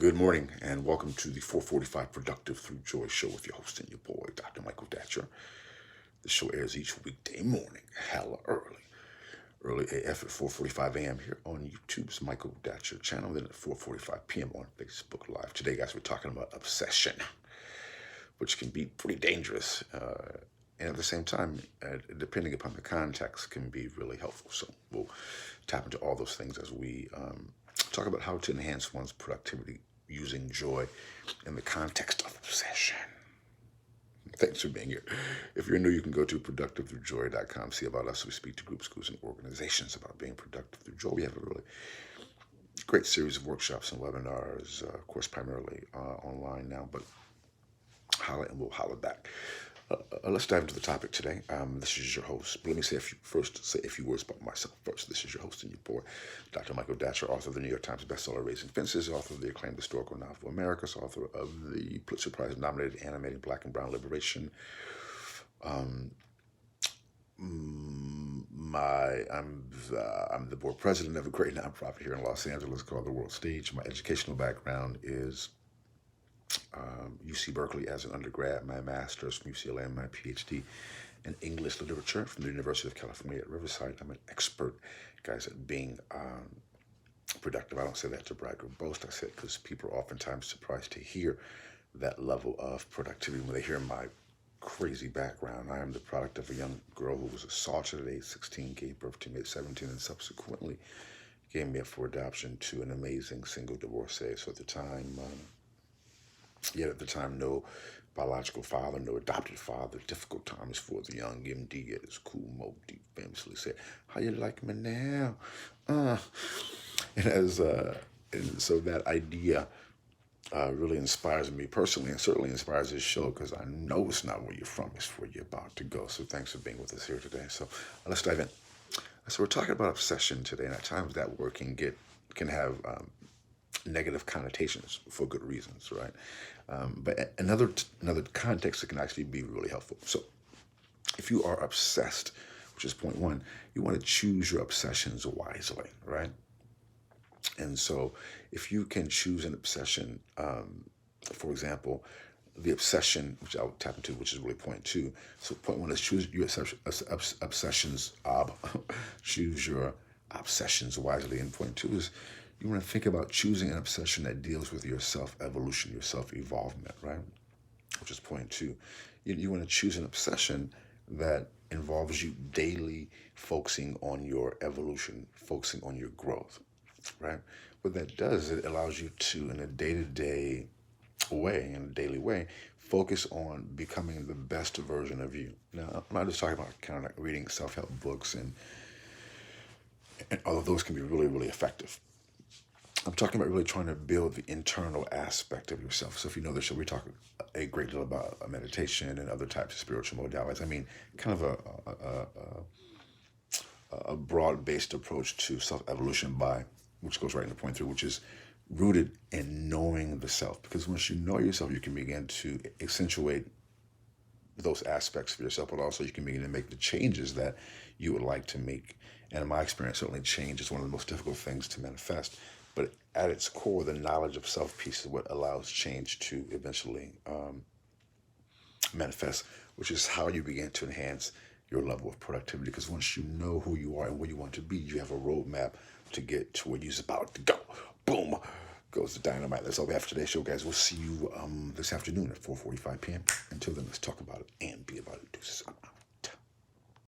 Good morning and welcome to the 445 Productive Through Joy show with your host and your boy, Dr. Michael Datcher. The show airs each weekday morning, hella early AF at 4:45 a.m. here on YouTube's Michael Datcher channel, then at 4:45 p.m. on Facebook Live. Today, guys, we're talking about obsession, which can be pretty dangerous, and at the same time, depending upon the context, can be really helpful. So we'll tap into all those things as we talk about how to enhance one's productivity using joy in the context of obsession. Thanks for being here. If you're new, you can go to productivethroughjoy.com, see about us. We speak to groups, schools, and organizations about being productive through joy. We have a really great series of workshops and webinars, of course, primarily online now, but holla and we'll holla back. Let's dive into the topic today. This is your host. But let me say a few words about myself first. This is your host and your boy, Dr. Michael Datcher, author of the New York Times bestseller Raising Fences, author of the acclaimed historical novel Americas, author of the Pulitzer Prize-nominated animated Black and Brown Liberation. I'm the board president of a great nonprofit here in Los Angeles called The World Stage. My educational background is UC Berkeley as an undergrad, my master's from UCLA, and my PhD in English literature from the University of California at Riverside. I'm an expert, guys, at being productive. I don't say that to brag or boast. I say it because people are oftentimes surprised to hear that level of productivity when they hear my crazy background. I am the product of a young girl who was assaulted at age 16, gave birth to me at 17, and subsequently gave me up for adoption to an amazing single divorcee. So at the time, no biological father, no adopted father. Difficult times for the young. MD at his cool Modi famously said, "How you like me now?" And so that idea really inspires me personally, and certainly inspires this show because I know it's not where you're from; it's where you're about to go. So thanks for being with us here today. So let's dive in. So we're talking about obsession today, and at times that word can have negative connotations for good reasons, right? But another context that can actually be really helpful. So if you are obsessed, which is point one, you want to choose your obsessions wisely, right? And so if you can choose an obsession, for example, the obsession, which I'll tap into, which is really point two. So point one is choose your obsessions, choose your obsessions wisely. And point two is you want to think about choosing an obsession that deals with your self-evolution, your self-evolvement, right? Which is point two. You want to choose an obsession that involves you daily focusing on your evolution, focusing on your growth, right? What that does, it allows you to, in a day-to-day way, in a daily way, focus on becoming the best version of you. Now, I'm not just talking about kind of like reading self-help books, and all of those can be really, really effective. I'm talking about really trying to build the internal aspect of yourself. So if you know the show, we talk a great deal about meditation and other types of spiritual modalities. I mean, kind of a broad-based approach to self-evolution which goes right into point three, which is rooted in knowing the self. Because once you know yourself, you can begin to accentuate those aspects of yourself, but also you can begin to make the changes that you would like to make. And in my experience, certainly change is one of the most difficult things to manifest. But at its core, the knowledge of self piece is what allows change to eventually manifest, which is how you begin to enhance your level of productivity. Because once you know who you are and where you want to be, you have a roadmap to get to where you're about to go. Boom! Goes the dynamite. That's all we have for today's show, guys. We'll see you this afternoon at 4:45 p.m. Until then, let's talk about it and